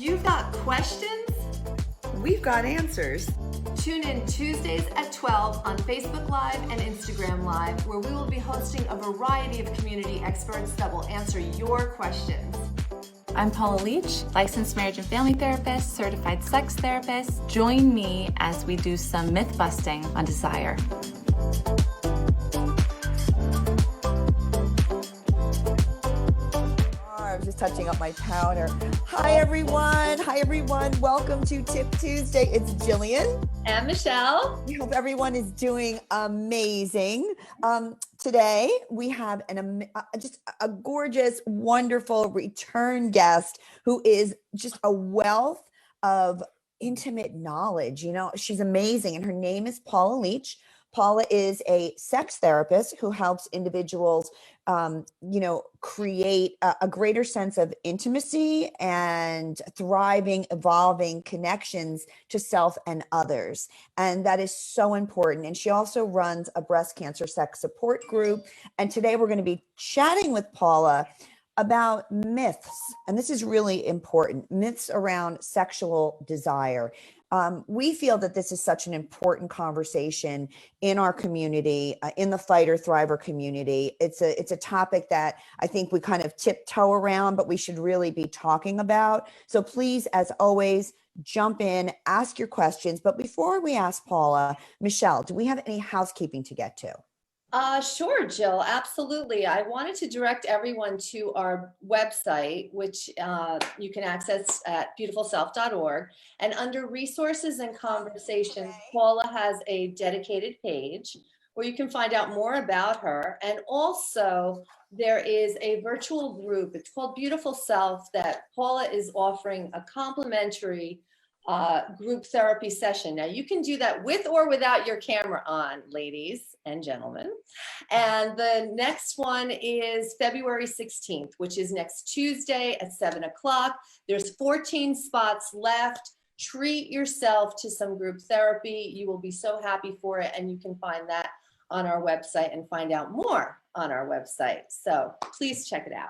You've got questions? We've got answers. Tune in Tuesdays at 12 on Facebook Live and Instagram Live, where we will be hosting a variety of community experts that will answer your questions. I'm Paula Leech, licensed marriage and family therapist, certified sex therapist. Join me as we do some myth busting on desire. I was just touching up my powder. Hi everyone. Welcome to Tip Tuesday. It's Jillian and Michelle. We hope everyone is doing amazing. Today we have just a gorgeous, wonderful return guest who is just a wealth of intimate knowledge. You know, she's amazing, and her name is Paula Leech. Paula is a sex therapist who helps individuals, create a greater sense of intimacy and thriving, evolving connections to self and others. And that is so important. And she also runs a breast cancer sex support group. And today we're going to be chatting with Paula about myths. And this is really important, myths around sexual desire. We feel that this is such an important conversation in our community, in the fighter thriver community. It's a topic that I think we kind of tiptoe around, but we should really be talking about. So please, as always, jump in, ask your questions. But before we ask Paula, Michelle, do we have any housekeeping to get to? Sure, Jill, absolutely. I wanted to direct everyone to our website, which you can access at beautifulself.org. And under resources and conversations, Paula has a dedicated page where you can find out more about her. And also there is a virtual group. It's called Beautiful Self that Paula is offering a complimentary group therapy session. Now you can do that with or without your camera on, ladies and gentlemen. And the next one is February 16th, which is next Tuesday at 7 o'clock. There's 14 spots left. Treat yourself to some group therapy. You will be so happy for it. And you can find that on our website and find out more on our website. So please check it out.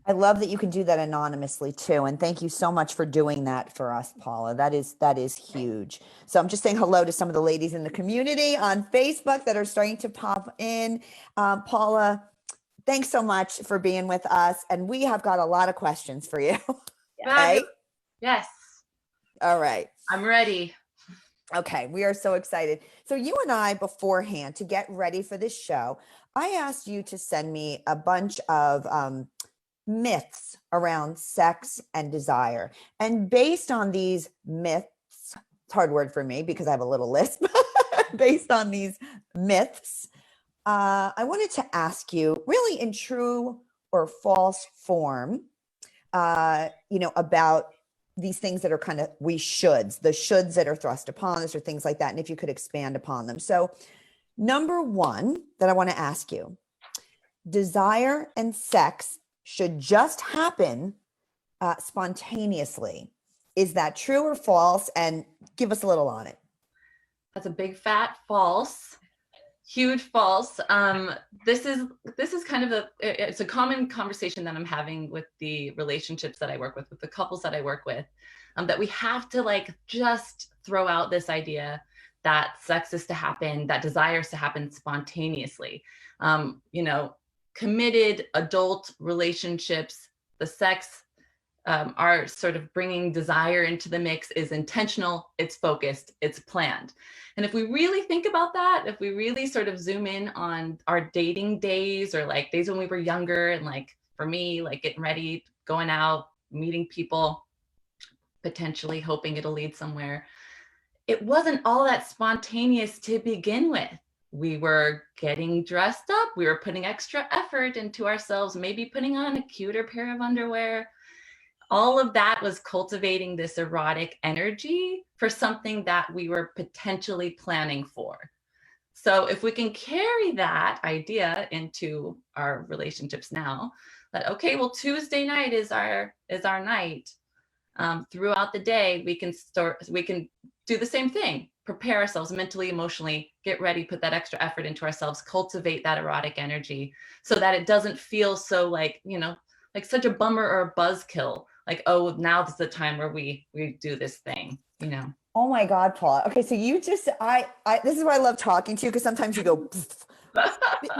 I love that you can do that anonymously too. And thank you so much for doing that for us, Paula. That is huge. So I'm just saying hello to some of the ladies in the community on Facebook that are starting to pop in. Paula, thanks so much for being with us. And we have got a lot of questions for you. Okay? Yes. All right. I'm ready. Okay. We are so excited. So you and I beforehand, to get ready for this show, I asked you to send me a bunch of myths around sex and desire. And based on these myths, it's a hard word for me because I have a little lisp, based on these myths, I wanted to ask you really in true or false form, about these things that are kind of the shoulds that are thrust upon us or things like that. And if you could expand upon them. So number one that I want to ask you, desire and sex should just happen spontaneously. Is that true or false? And give us a little on it. That's a big fat false, huge false. This is kind of it's a common conversation that I'm having with the relationships that I work with the couples that I work with, that we have to just throw out this idea that sex is to happen, that desire is to happen spontaneously. Committed adult relationships, the sex are sort of bringing desire into the mix is intentional, it's focused, it's planned. And if we really think about that, if we really sort of zoom in on our dating days or days when we were younger and for me, getting ready, going out, meeting people, potentially hoping it'll lead somewhere, it wasn't all that spontaneous to begin with. We were getting dressed up. We were putting extra effort into ourselves, maybe putting on a cuter pair of underwear. All of that was cultivating this erotic energy for something that we were potentially planning for. So if we can carry that idea into our relationships now, that, okay, well, Tuesday night is our night. Throughout the day, we can do the same thing. Prepare ourselves mentally, emotionally, get ready, put that extra effort into ourselves, cultivate that erotic energy so that it doesn't feel so like such a bummer or a buzzkill like, oh, now's the time where we do this thing, you know. Oh my God, Paula. Okay, so you just this is why I love talking to you, because sometimes you go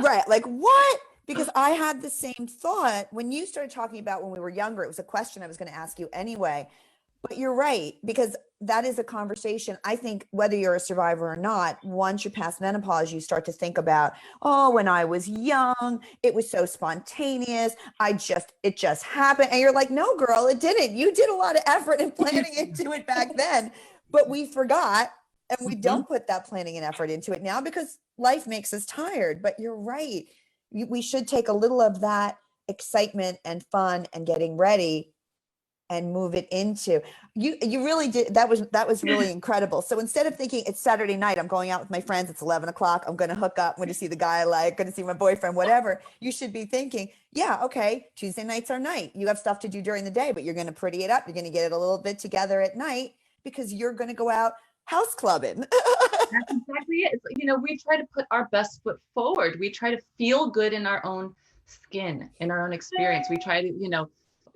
right, like what? Because I had the same thought when you started talking about when we were younger. It was a question I was going to ask you anyway. But you're right, because that is a conversation. I think whether you're a survivor or not, once you're past menopause, you start to think about, oh, when I was young, it was so spontaneous. It just happened. And you're like, no, girl, it didn't. You did a lot of effort in planning into it back then, but we forgot. And we don't put that planning and effort into it now because life makes us tired. But you're right. We should take a little of that excitement and fun and getting ready and move it into you really did. That was really incredible. So instead of thinking it's Saturday night, I'm going out with my friends, it's 11 o'clock, I'm going to hook up, I'm going to see the guy I like, going to see my boyfriend, whatever, you should be thinking, yeah, okay, Tuesday night's our night. You have stuff to do during the day, but you're going to pretty it up. You're going to get it a little bit together at night because you're going to go out house clubbing. That's exactly it. It's, you know, we try to put our best foot forward. We try to feel good in our own skin, in our own experience. We try to, you know,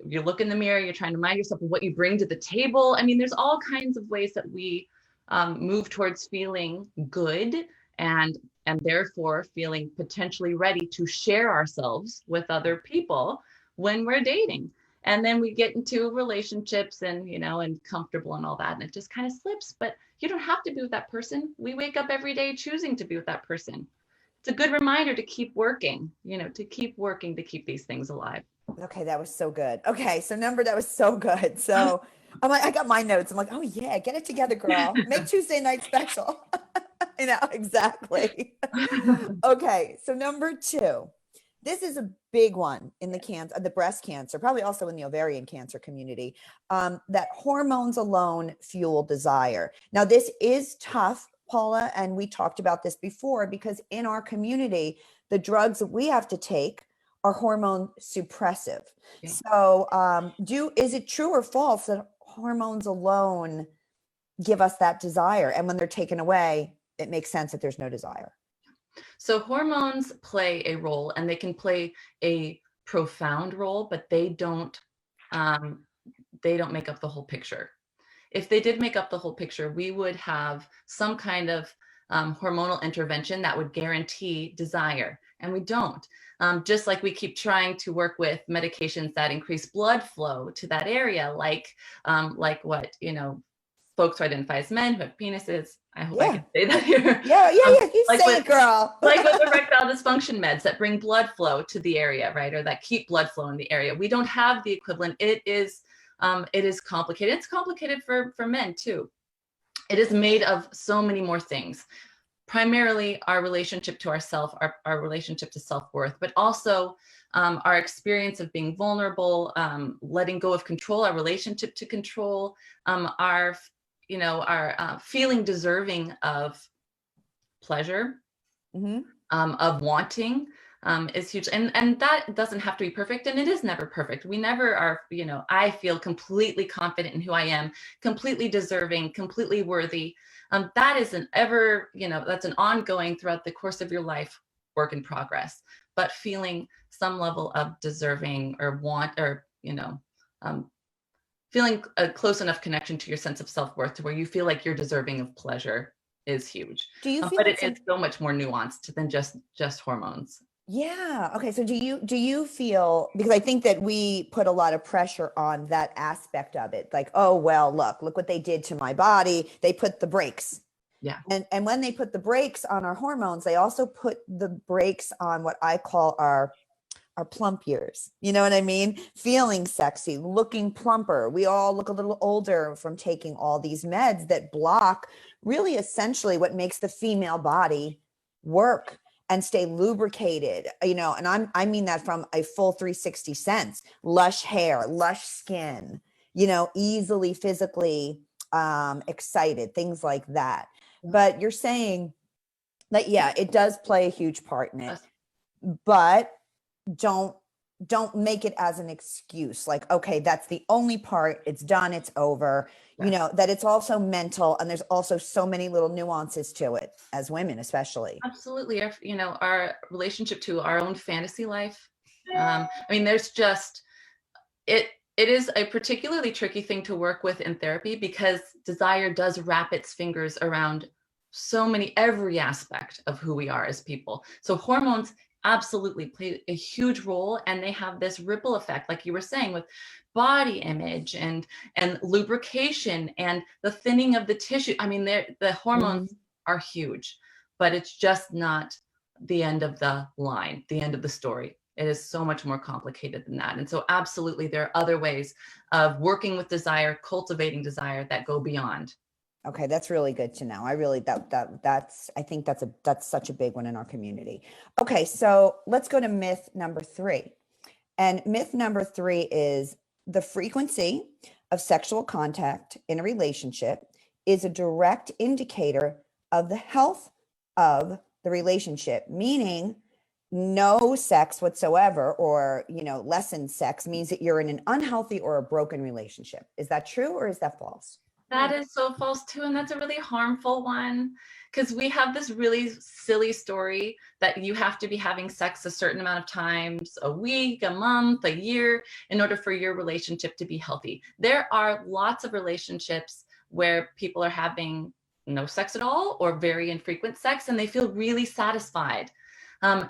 you look in the mirror, you're trying to remind yourself of what you bring to the table. I mean, there's all kinds of ways that we move towards feeling good and therefore feeling potentially ready to share ourselves with other people when we're dating. And then we get into relationships and, you know, and comfortable and all that, and it just kind of slips. But you don't have to be with that person. We wake up every day choosing to be with that person. It's a good reminder to keep working, you know, to keep working to keep these things alive. Okay, that was so good. Okay, so that was so good. So I'm like, I got my notes. I'm like, oh yeah, get it together, girl. Make Tuesday night special. You know, exactly. Okay, so number 2. This is a big one in the breast cancer, probably also in the ovarian cancer community, that hormones alone fuel desire. Now, this is tough, Paula, and we talked about this before, because in our community, the drugs that we have to take are hormone suppressive. Yeah. So is it true or false that hormones alone give us that desire? And when they're taken away, it makes sense that there's no desire. So hormones play a role, and they can play a profound role, but they don't make up the whole picture. If they did make up the whole picture, we would have some kind of hormonal intervention that would guarantee desire, and we don't. Just like we keep trying to work with medications that increase blood flow to that area, like what, you know, folks who identify as men who have penises. I hope I can say that here. Yeah. You like say it, girl. Like with erectile dysfunction meds that bring blood flow to the area, right? Or that keep blood flow in the area. We don't have the equivalent. It is complicated. It's complicated for men too. It is made of so many more things. Primarily our relationship to ourself, our relationship to self-worth, but also our experience of being vulnerable, letting go of control, our relationship to control, our feeling deserving of pleasure, of wanting, is huge. And that doesn't have to be perfect. And it is never perfect. We never are, you know, I feel completely confident in who I am, completely deserving, completely worthy. That is that's an ongoing throughout the course of your life work in progress, but feeling some level of deserving or want, or, you know, feeling a close enough connection to your sense of self-worth to where you feel like you're deserving of pleasure is huge. Do you feel but it is so much more nuanced than just hormones. Yeah. Okay. So do you feel, because I think that we put a lot of pressure on that aspect of it, like, oh, well, look what they did to my body. They put the brakes. Yeah. And when they put the brakes on our hormones, they also put the brakes on what I call our plump years. You know what I mean? Feeling sexy, looking plumper. We all look a little older from taking all these meds that block really essentially what makes the female body work and stay lubricated, you know, and I mean that from a full 360 sense. Lush hair, lush skin, you know, easily physically excited, things like that. But you're saying that, yeah, it does play a huge part in it, but don't make it as an excuse. Like, okay, that's the only part. It's done. It's over. Yes. You know, that it's also mental, and there's also so many little nuances to it as women, especially. Absolutely. Our relationship to our own fantasy life. I mean, there's just, it It is a particularly tricky thing to work with in therapy because desire does wrap its fingers around every aspect of who we are as people. So hormones absolutely play a huge role, and they have this ripple effect, like you were saying, with body image and lubrication and the thinning of the tissue. I mean, the hormones are huge, but it's just not the end of the line, the end of the story. It is so much more complicated than that. And so absolutely, there are other ways of working with desire, cultivating desire that go beyond. Okay, that's really good to know. I really that's I think that's such a big one in our community. Okay, so let's go to myth number 3. And myth number 3 is the frequency of sexual contact in a relationship is a direct indicator of the health of the relationship, meaning no sex whatsoever, or, lessened sex means that you're in an unhealthy or a broken relationship. Is that true or is that false? That is so false too. And that's a really harmful one, because we have this really silly story that you have to be having sex a certain amount of times a week, a month, a year, in order for your relationship to be healthy. There are lots of relationships where people are having no sex at all or very infrequent sex, and they feel really satisfied.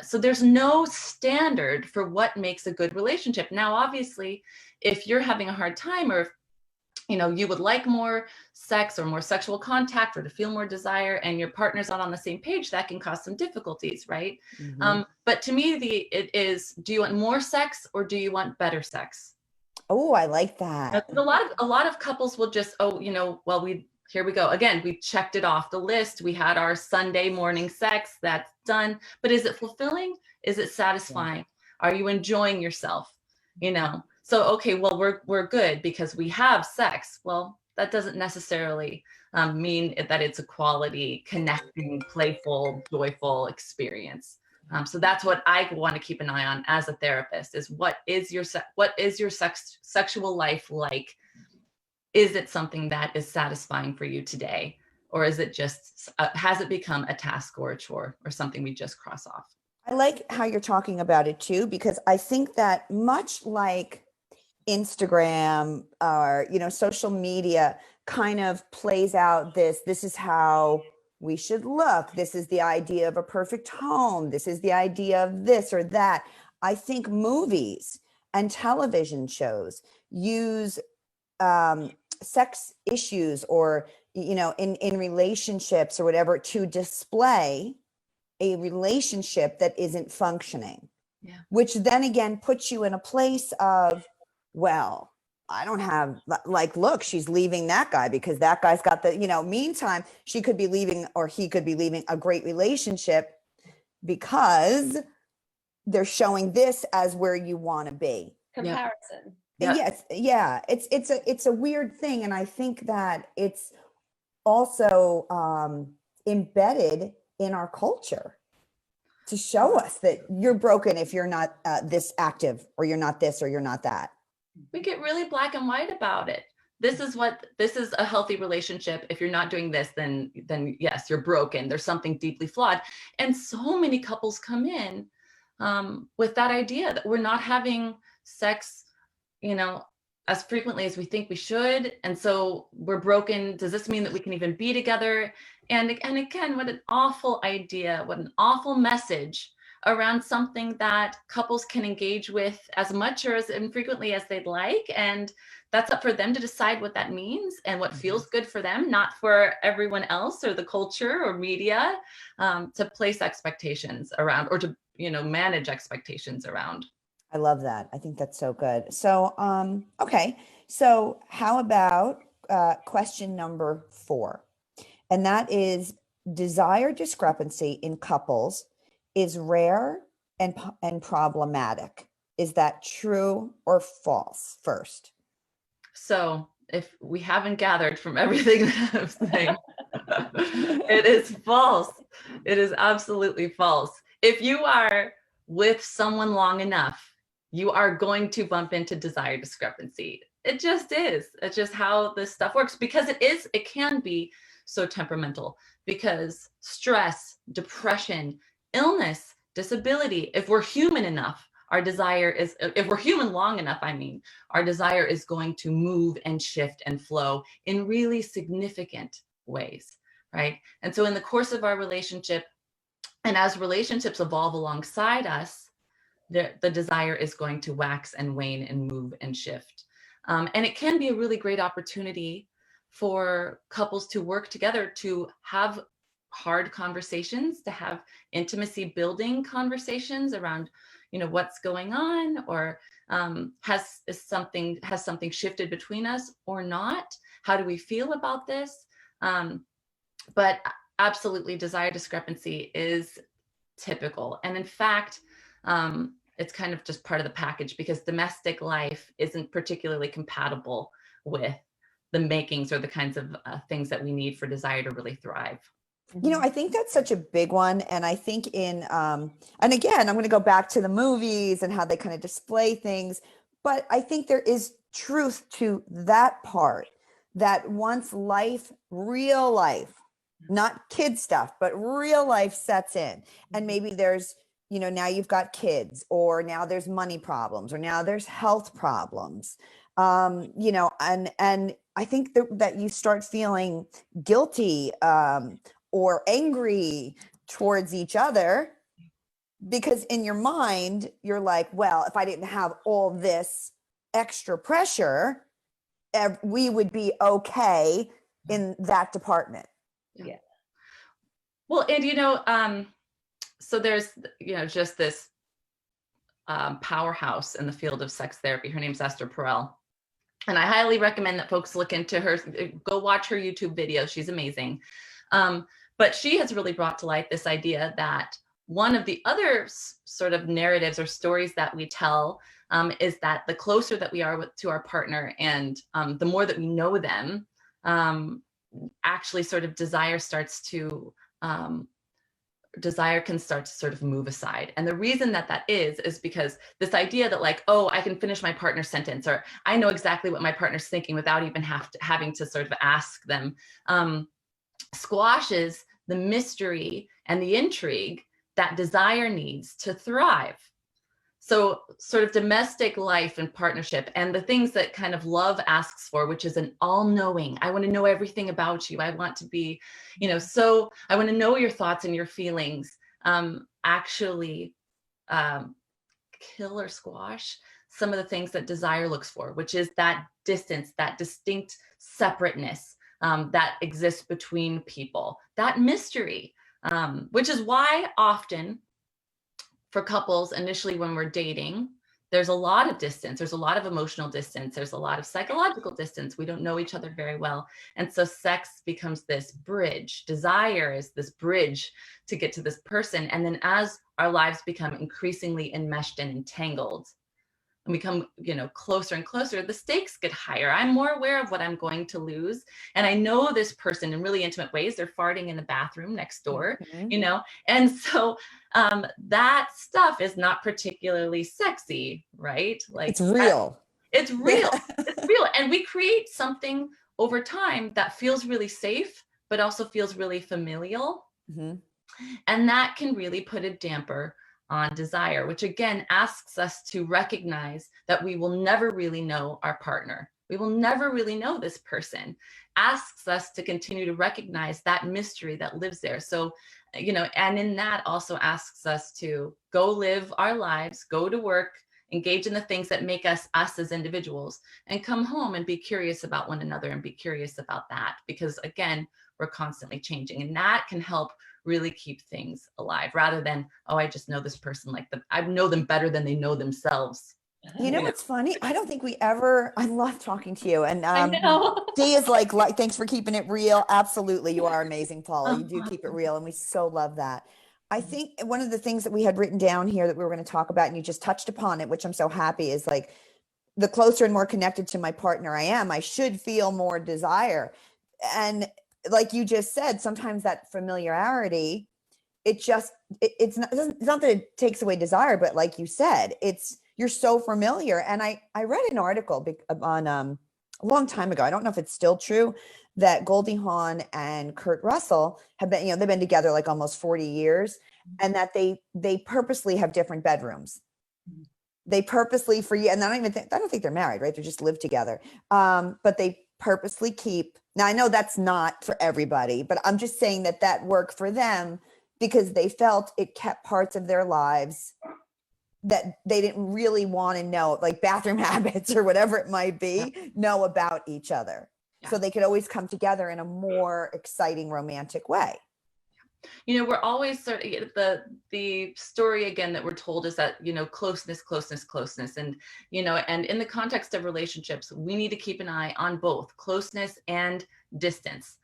So there's no standard for what makes a good relationship. Now, obviously, if you're having a hard time, or if you would like more sex or more sexual contact, or to feel more desire, and your partner's not on the same page, that can cause some difficulties, right? But to me, it is, do you want more sex or do you want better sex? Oh, I like that. A lot of couples will just, here we go. Again, we checked it off the list. We had our Sunday morning sex. That's done. But is it fulfilling? Is it satisfying? Yeah. Are you enjoying yourself? So, okay, well, we're good because we have sex. Well, that doesn't necessarily mean that it's a quality, connecting, playful, joyful experience. So that's what I want to keep an eye on as a therapist, is what is your sexual life like? Is it something that is satisfying for you today? Or is it just, has it become a task or a chore or something we just cross off? I like how you're talking about it too, because I think that much like Instagram or, social media kind of plays out this is how we should look. This is the idea of a perfect home. This is the idea of this or that. I think movies and television shows use sex issues or, in relationships or whatever, to display a relationship that isn't functioning, which then again puts you in a place of, well, I don't have, look, she's leaving that guy because that guy's got the, meantime, she could be leaving, or he could be leaving a great relationship because they're showing this as where you want to be. Comparison. Yeah. Yes. Yeah. It's a weird thing. And I think that it's also embedded in our culture to show us that you're broken if you're not this active, or you're not this, or you're not that. We get really black and white about it. This is a healthy relationship. If you're not doing this, then yes, you're broken. There's something deeply flawed. And so many couples come in with that idea that we're not having sex, as frequently as we think we should. And so we're broken. Does this mean that we can even be together? And again, what an awful idea, what an awful message around something that couples can engage with as much or as infrequently as they'd like. And that's up for them to decide what that means and what feels good for them, not for everyone else or the culture or media, to place expectations around, or to, manage expectations around. I love that. I think that's so good. So, okay. So how about question number 4? And that is, desire discrepancy in couples is rare and problematic. Is that true or false first? So if we haven't gathered from everything that I'm saying, it is false. It is absolutely false. If you are with someone long enough, you are going to bump into desire discrepancy. It just is. It's just how this stuff works, because it can be so temperamental, because stress, depression, illness, disability, if we're human enough, our desire is, if we're human long enough, I mean, our desire is going to move and shift and flow in really significant ways, right? And so in the course of our relationship, and as relationships evolve alongside us, the desire is going to wax and wane and move and shift. And it can be a really great opportunity for couples to work together to have hard conversations, to have intimacy building conversations around, you know, what's going on, or has something shifted between us or not? How do we feel about this? But absolutely, desire discrepancy is typical. And in fact, it's kind of just part of the package, because domestic life isn't particularly compatible with the makings or the kinds of things that we need for desire to really thrive. You know, I think that's such a big one. And I think and again, I'm going to go back to the movies and how they kind of display things. But I think there is truth to that part, that once life, real life, not kid stuff, but real life sets in, and maybe there's, you know, now you've got kids, or now there's money problems, or now there's health problems, you know, and I think that you start feeling guilty, or angry towards each other, because in your mind, you're like, well, if I didn't have all this extra pressure, we would be okay in that department. Yeah. Well, and, you know, so there's, you know, just this powerhouse in the field of sex therapy. Her name's Esther Perel. And I highly recommend that folks look into her, go watch her YouTube videos. She's amazing. But she has really brought to light this idea that one of the other sort of narratives or stories that we tell is that the closer that we are to our partner, and the more that we know them, actually sort of desire can start to sort of move aside. And the reason that is because this idea that, like, oh, I can finish my partner's sentence, or I know exactly what my partner's thinking without even having to sort of ask them, squashes the mystery and the intrigue that desire needs to thrive. So sort of domestic life and partnership, and the things that kind of love asks for, which is an all-knowing, I want to know everything about you. I want to be, you know, so I want to know your thoughts and your feelings, actually kill or squash some of the things that desire looks for, which is that distance, that distinct separateness that exists between people, that mystery, which is why often for couples initially when we're dating, there's a lot of distance, there's a lot of emotional distance, there's a lot of psychological distance. We don't know each other very well. And so sex becomes this bridge. Desire is this bridge to get to this person. And then as our lives become increasingly enmeshed and entangled, and become, you know, closer and closer, the stakes get higher. I'm more aware of what I'm going to lose. And I know this person in really intimate ways. They're farting in the bathroom next door, you know? And so that stuff is not particularly sexy, right? Like, it's real. It's real. It's real. And we create something over time that feels really safe, but also feels really familial. And that can really put a damper on desire, which again asks us to recognize that we will never really know our partner. We will never really know this person. Asks us to continue to recognize that mystery that lives there. So, you know, and in that also asks us to go live our lives, go to work, engage in the things that make us as individuals, and come home and be curious about one another and be curious about that. Because again, we're constantly changing, and that can help really keep things alive, rather than, oh, I just know this person, like I know them better than they know themselves. You know what's funny? I don't think I love talking to you. And I know. Dee is like, thanks for keeping it real. Absolutely. You are amazing, Paula. You do keep it real. And we so love that. I think one of the things that we had written down here that we were going to talk about, and you just touched upon it, which I'm so happy, is like, the closer and more connected to my partner I am, I should feel more desire. And like you just said, sometimes that familiarity, it's not that it takes away desire, but like you said, you're so familiar. And I read an article on a long time ago, I don't know if it's still true, that Goldie Hawn and Kurt Russell have been, they've been together like almost 40 years, and that they purposely have different bedrooms they purposely for you, and I don't think they're married, right? They just live together. But they purposely keep, now I know that's not for everybody, but I'm just saying that worked for them because they felt it kept parts of their lives that they didn't really want to know, like bathroom habits or whatever it might be, know about each other. Yeah. So they could always come together in a more exciting romantic way. You know, we're always sort of, the story again that we're told is that, you know, closeness. And, you know, and in the context of relationships, we need to keep an eye on both closeness and distance,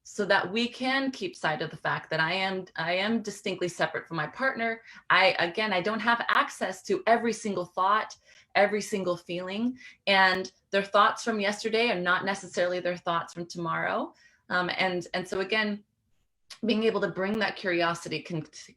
so that we can keep sight of the fact that I am distinctly separate from my partner. I don't have access to every single thought, every single feeling, and their thoughts from yesterday are not necessarily their thoughts from tomorrow. And so again, being able to bring that curiosity,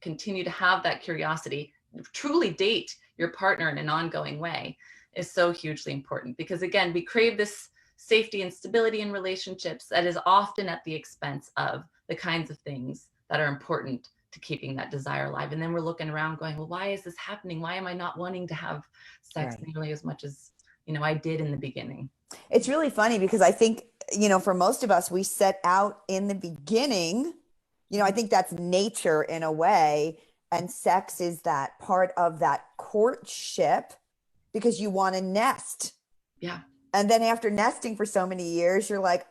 continue to have that curiosity, truly date your partner in an ongoing way is so hugely important, because again, we crave this safety and stability in relationships that is often at the expense of the kinds of things that are important to keeping that desire alive. And then we're looking around going, well, why is this happening? Why am I not wanting to have sex nearly as much as, you know, I did in the beginning? It's really funny because I think, you know, for most of us, we set out in the beginning. You know, I think that's nature in a way. And sex is that part of that courtship because you want to nest. Yeah. And then after nesting for so many years, you're like,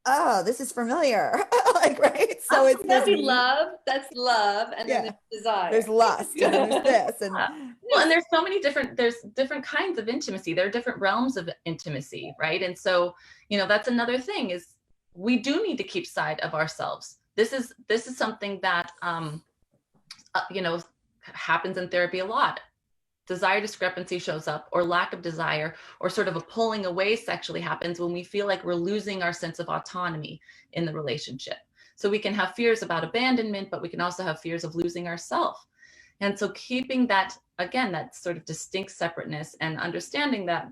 oh, this is familiar. Like, right. So it's that's love. That's love. And then there's desire. There's lust and there's this. And well, and there's so many there's different kinds of intimacy. There are different realms of intimacy. Right. And so, you know, that's another thing is we do need to keep sight of ourselves. This is something that, you know, happens in therapy a lot. Desire discrepancy shows up, or lack of desire, or sort of a pulling away sexually happens when we feel like we're losing our sense of autonomy in the relationship. So we can have fears about abandonment, but we can also have fears of losing ourselves. And so keeping that, again, that sort of distinct separateness and understanding that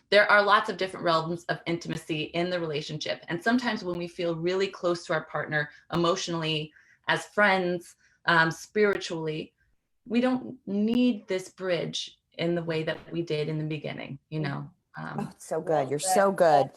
there are lots of different realms of intimacy in the relationship. And sometimes when we feel really close to our partner emotionally, as friends, spiritually, we don't need this bridge in the way that we did in the beginning, you know. Oh, so good. You're so good.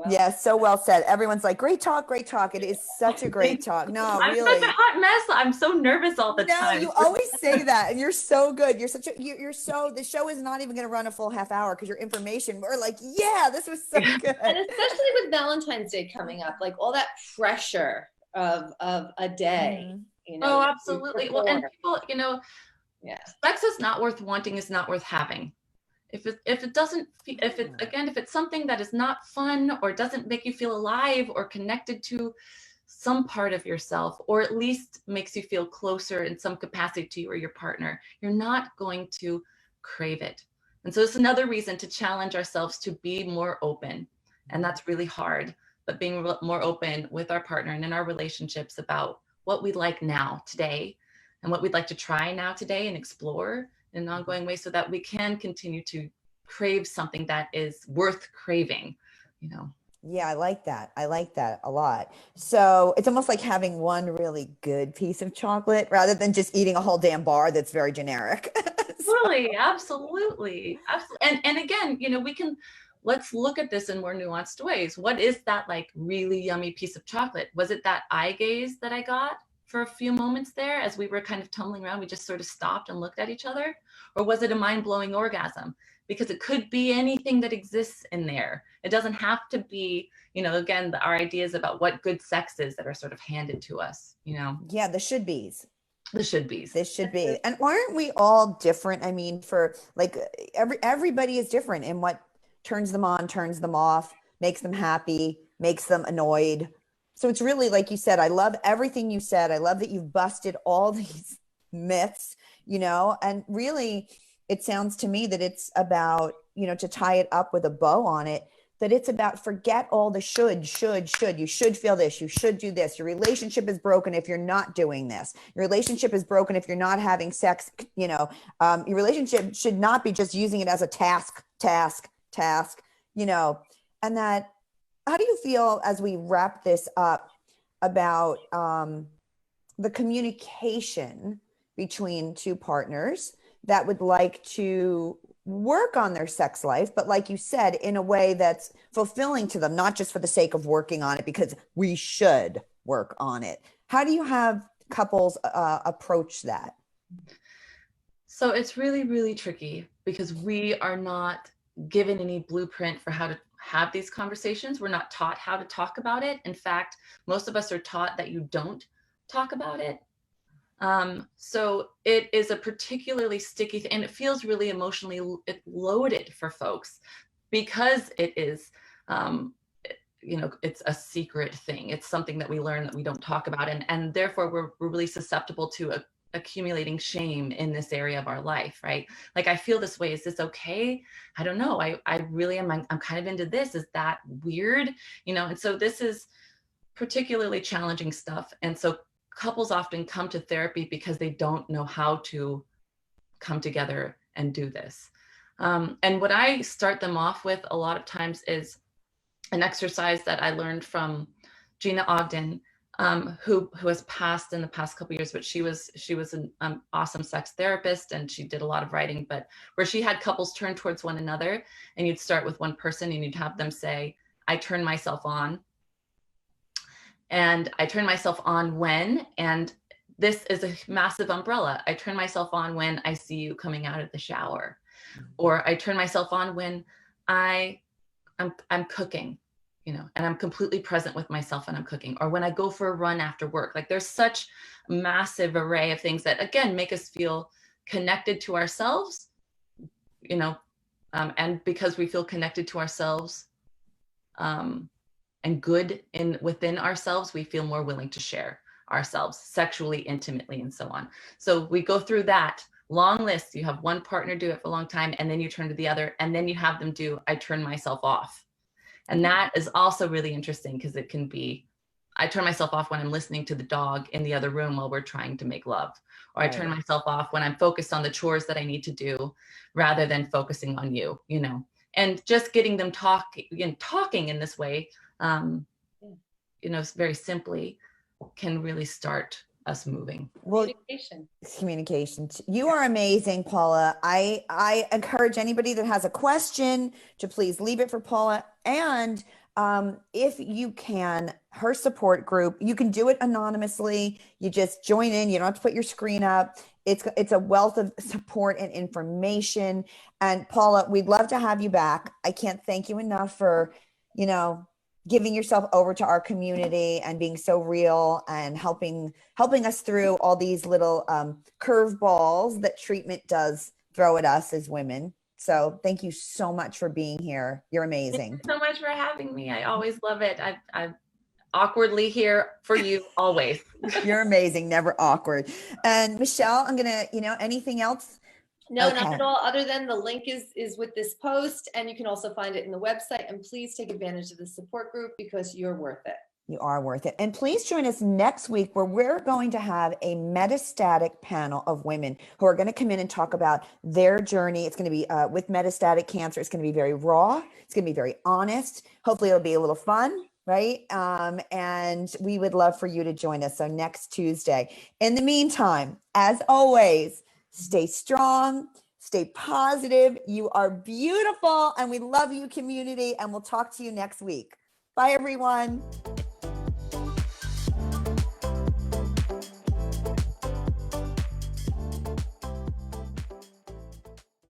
Yeah, so well said. Everyone's like, great talk, great talk. It is such a great talk. No, I'm really. such a hot mess. I'm so nervous all the time. No, you always say that, and you're so good. You're so, the show is not even going to run a full half hour because your information, we're like, yeah, this was so good. And especially with Valentine's Day coming up, like all that pressure of a day. Mm-hmm. You know, oh, absolutely. Well, and people, you know, sex is not worth wanting, is not worth having. If it's something that is not fun or doesn't make you feel alive or connected to some part of yourself, or at least makes you feel closer in some capacity to you or your partner, you're not going to crave it. And so it's another reason to challenge ourselves to be more open. And that's really hard, but being more open with our partner and in our relationships about what we like now today and what we'd like to try now today and explore in an ongoing way so that we can continue to crave something that is worth craving, you know. Yeah, I like that. I like that a lot. So it's almost like having one really good piece of chocolate rather than just eating a whole damn bar that's very generic. Really, absolutely. And again, you know, let's look at this in more nuanced ways. What is that like really yummy piece of chocolate? Was it that eye gaze that I got for a few moments there as we were kind of tumbling around? We just sort of stopped and looked at each other? Or was it a mind-blowing orgasm? Because it could be anything that exists in there. It doesn't have to be, you know, again, our ideas about what good sex is that are sort of handed to us, you know? Yeah, the should be's. The should be's. This should be. And aren't we all different? I mean, for like everybody is different in what turns them on, turns them off, makes them happy, makes them annoyed. So it's really, like you said, I love everything you said. I love that you've busted all these myths, you know, and really it sounds to me that it's about, you know, to tie it up with a bow on it, that it's about forget all the should. You should feel this. You should do this. Your relationship is broken if you're not doing this. Your relationship is broken if you're not having sex. You know, your relationship should not be just using it as a task, you know, and that, how do you feel as we wrap this up about the communication between two partners? that would like to work on their sex life, but like you said, in a way that's fulfilling to them, not just for the sake of working on it, because we should work on it. How do you have couples approach that? So it's really, really tricky because we are not given any blueprint for how to have these conversations. We're not taught how to talk about it. In fact, most of us are taught that you don't talk about it. So it is a particularly sticky and it feels really emotionally loaded for folks because it is, it's a secret thing. It's something that we learn that we don't talk about. And therefore we're really susceptible to accumulating shame in this area of our life, right? Like, I feel this way. Is this okay? I don't know. I really am. I'm kind of into this. Is that weird? And so this is particularly challenging stuff. And so couples often come to therapy because they don't know how to come together and do this. And what I start them off with a lot of times is an exercise that I learned from Gina Ogden, who has passed in the past couple of years, but she was an awesome sex therapist and she did a lot of writing, but where she had couples turn towards one another, and you'd start with one person and you'd have them say, I turn myself on. And I turn myself on when, and this is a massive umbrella. I turn myself on when I see you coming out of the shower, or I turn myself on when I'm cooking, and I'm completely present with myself and I'm cooking, or when I go for a run after work. Like, there's such a massive array of things that, again, make us feel connected to ourselves, and because we feel connected to ourselves, and good within ourselves, we feel more willing to share ourselves sexually, intimately, and so on. So we go through that long list. You have one partner do it for a long time, and then you turn to the other, and then you have them do, I turn myself off. And that is also really interesting because it can be, I turn myself off when I'm listening to the dog in the other room while we're trying to make love, or I turn myself off when I'm focused on the chores that I need to do rather than focusing on you, and just getting them talking in this way, very simply, can really start us moving. Well, communication. You are amazing, Paula. I encourage anybody that has a question to please leave it for Paula. And if you can, her support group, you can do it anonymously. You just join in. You don't have to put your screen up. It's a wealth of support and information. And Paula, we'd love to have you back. I can't thank you enough for, giving yourself over to our community and being so real and helping us through all these little curveballs that treatment does throw at us as women. So thank you so much for being here. You're amazing. Thank you so much for having me. I always love it. I'm awkwardly here for you always. You're amazing. Never awkward. And Michelle, I'm going to, anything else? No, not at all. Other than the link is with this post, and you can also find it in the website. And please take advantage of the support group because you're worth it. You are worth it. And please join us next week where we're going to have a metastatic panel of women who are going to come in and talk about their journey. It's going to be with metastatic cancer. It's going to be very raw. It's going to be very honest. Hopefully it'll be a little fun. Right. And we would love for you to join us. So next Tuesday. In the meantime, as always, stay strong, stay positive. You are beautiful. And we love you, community. And we'll talk to you next week. Bye, everyone.